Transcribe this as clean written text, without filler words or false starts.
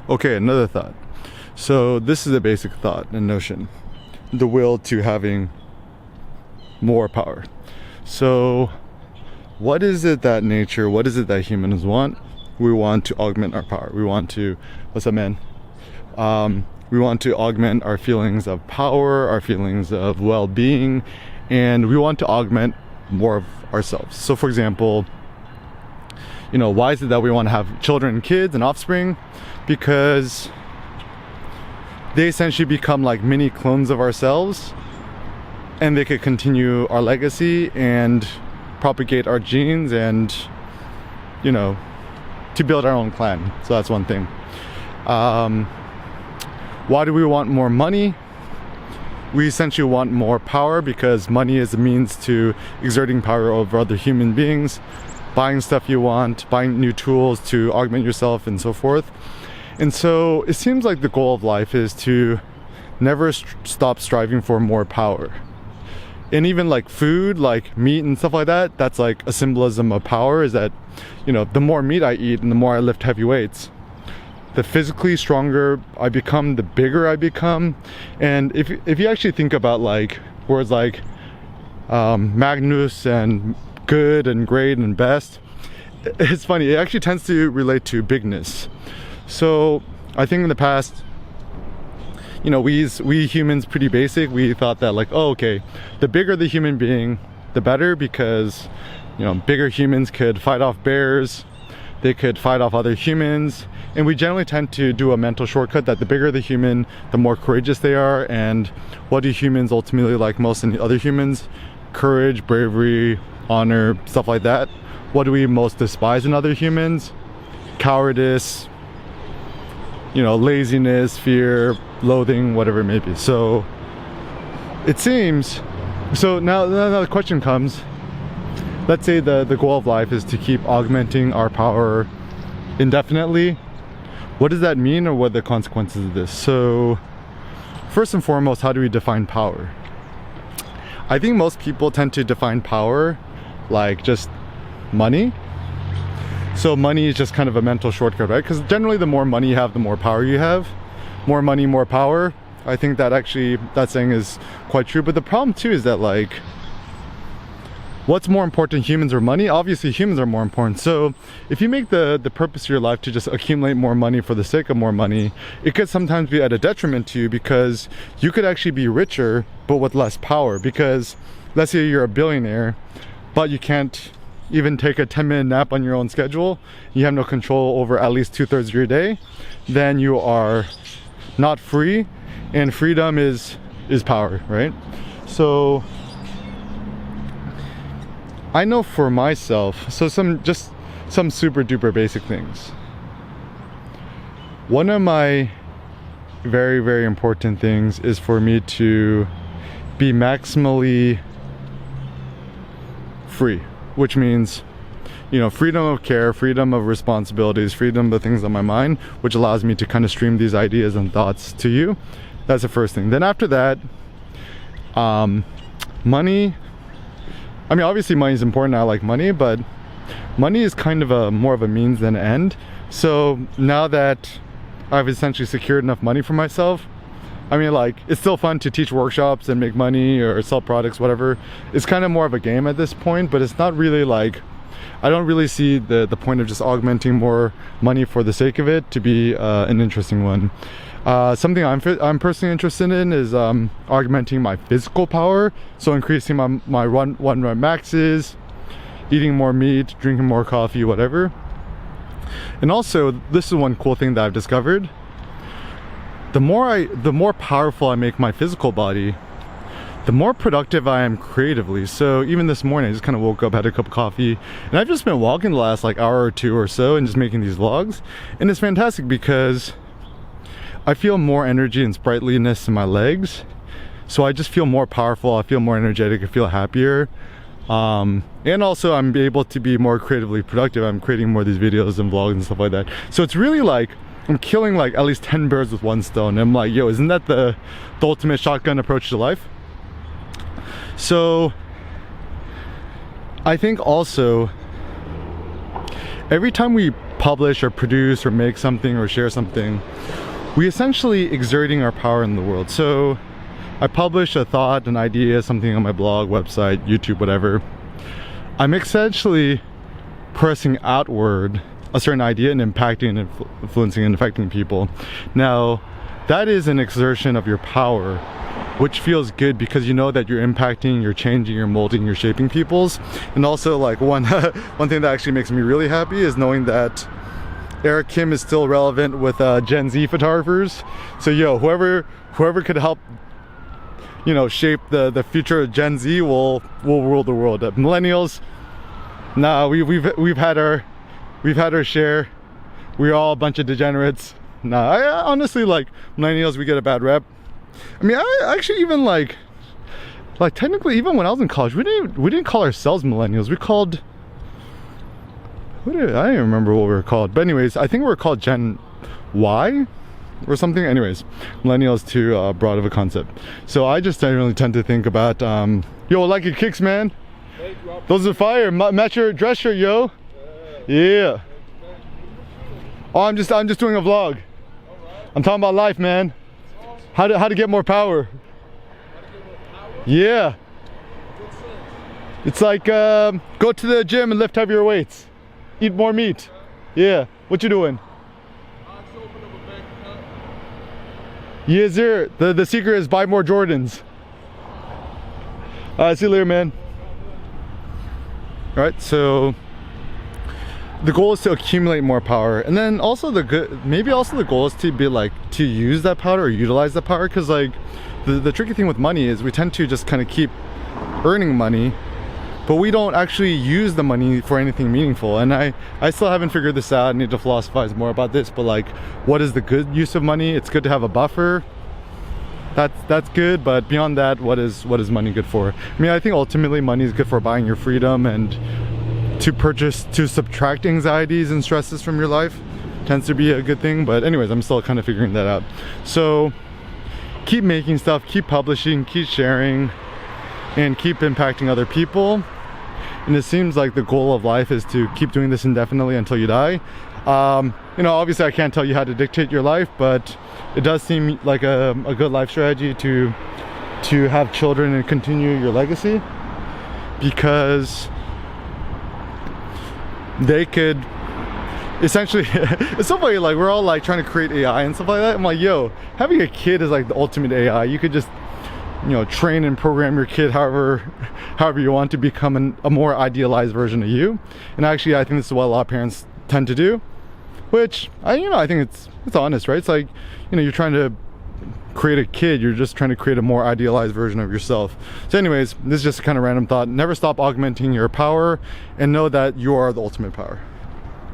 Okay, another thought. So this is a basic thought and notion. The will to having more power. So what is it that humans want? We want to augment our power. We want to, what's up, man? We want to augment our feelings of power, our feelings of well-being, and we want to augment more of ourselves. So for example, why is it that we want to have children and kids and offspring? Because they essentially become like mini clones of ourselves, and they could continue our legacy and propagate our genes and, to build our own clan. So that's one thing. Why do we want more money? We essentially want more power because money is a means to exerting power over other human beings, buying stuff you want, buying new tools to augment yourself and so forth. And so it seems like the goal of life is to never stop striving for more power. And even like food, like meat and stuff like that, that's like a symbolism of power, is that, the more meat I eat and the more I lift heavy weights, the physically stronger I become, the bigger I become. And if you actually think about like words like Magnus and good and great and best, it's funny, it actually tends to relate to bigness. So I think in the past, we humans, pretty basic, we thought that like, oh, okay, the bigger the human being, the better, because bigger humans could fight off bears, they could fight off other humans. And we generally tend to do a mental shortcut that the bigger the human, the more courageous they are. And what do humans ultimately like most in other humans? Courage, bravery, honor, stuff like that. What do we most despise in other humans? Cowardice, laziness, fear, loathing, whatever it may be. So it seems, so now the question comes, let's say the goal of life is to keep augmenting our power indefinitely. What does that mean, or what are the consequences of this? So first and foremost, how do we define power? I think most people tend to define power like just money. So money is just kind of a mental shortcut, right? Because generally the more money you have, the more power you have. More money, more power. I think that actually, that saying is quite true. But the problem too is that like, what's more important, humans or money? Obviously humans are more important. So if you make the purpose of your life to just accumulate more money for the sake of more money, it could sometimes be at a detriment to you, because you could actually be richer but with less power. Because let's say you're a billionaire, but you can't even take a 10-minute nap on your own schedule, you have no control over at least 2/3 of your day, then you are not free, and freedom is power, right? So I know for myself, so some super duper basic things. One of my very, very important things is for me to be maximally free, which means, freedom of care, freedom of responsibilities, freedom of things on my mind, which allows me to kind of stream these ideas and thoughts to you. That's the first thing. Then after that, money. I mean, obviously money is important, I like money, but money is kind of more of a means than an end. So now that I've essentially secured enough money for myself, I mean, like, it's still fun to teach workshops and make money or sell products, whatever. It's kind of more of a game at this point, but it's not really like, I don't really see the point of just augmenting more money for the sake of it to be an interesting one. Something I'm personally interested in is augmenting my physical power, so increasing my one run maxes, eating more meat, drinking more coffee, whatever. And also, this is one cool thing that I've discovered. The more powerful I make my physical body, the more productive I am creatively. So even this morning, I just kind of woke up, had a cup of coffee, and I've just been walking the last like hour or two or so and just making these vlogs. And it's fantastic because I feel more energy and sprightliness in my legs. So I just feel more powerful, I feel more energetic, I feel happier. And also I'm able to be more creatively productive. I'm creating more of these videos and vlogs and stuff like that. So it's really like, I'm killing like at least 10 birds with one stone. And I'm like, yo, isn't that the ultimate shotgun approach to life? So I think also every time we publish or produce or make something or share something, we essentially exerting our power in the world. So I publish a thought, an idea, something on my blog, website, YouTube, whatever. I'm essentially pressing outward a certain idea and impacting and influencing and affecting people. Now, that is an exertion of your power, which feels good because you know that you're impacting, you're changing, you're molding, you're shaping people's. And also, like, one thing that actually makes me really happy is knowing that Eric Kim is still relevant with Gen Z photographers. So yo, whoever could help, you know, shape the future of Gen Z will rule the world. Millennials, nah, we've had our share. We're all a bunch of degenerates. Nah, I honestly, like, millennials, we get a bad rep. I mean, I actually even like technically, even when I was in college, we didn't call ourselves millennials. We called, I don't even remember what we were called. But anyways, I think we were called Gen Y or something. Anyways, millennials too broad of a concept. So I just generally tend to think about, yo, I like your kicks, man. Those are fire. Match your dress shirt, yo. Yeah. Oh, I'm just doing a vlog. I'm talking about life, man. How to get more power. Yeah. It's like go to the gym and lift heavier weights. Eat more meat. Yeah. What you doing? Yes, sir. The secret is buy more Jordans. See you later, man. All right, so the goal is to accumulate more power, and then also the goal is to be like to use that power or utilize that power, because like the tricky thing with money is we tend to just kind of keep earning money, but we don't actually use the money for anything meaningful. And I still haven't figured this out. I need to philosophize more about this, but like, what is the good use of money? It's good to have a buffer. That's good, but beyond that, what is money good for? I mean, I think ultimately money is good for buying your freedom and to subtract anxieties and stresses from your life tends to be a good thing. But anyways, I'm still kind of figuring that out. So keep making stuff, keep publishing, keep sharing, and keep impacting other people. And it seems like the goal of life is to keep doing this indefinitely until you die. You know, obviously I can't tell you how to dictate your life, but it does seem like a good life strategy to have children and continue your legacy, because they could essentially it's so funny, like we're all like trying to create AI and stuff like that. I'm like, yo, having a kid is like the ultimate AI. You could just, you know, train and program your kid however you want to become a more idealized version of you. And actually I think this is what a lot of parents tend to do, which I think it's honest, right? It's like, you know, you're trying to create a kid, you're just trying to create a more idealized version of yourself. So anyways, this is just a kind of random thought. Never stop augmenting your power, and know that you are the ultimate power.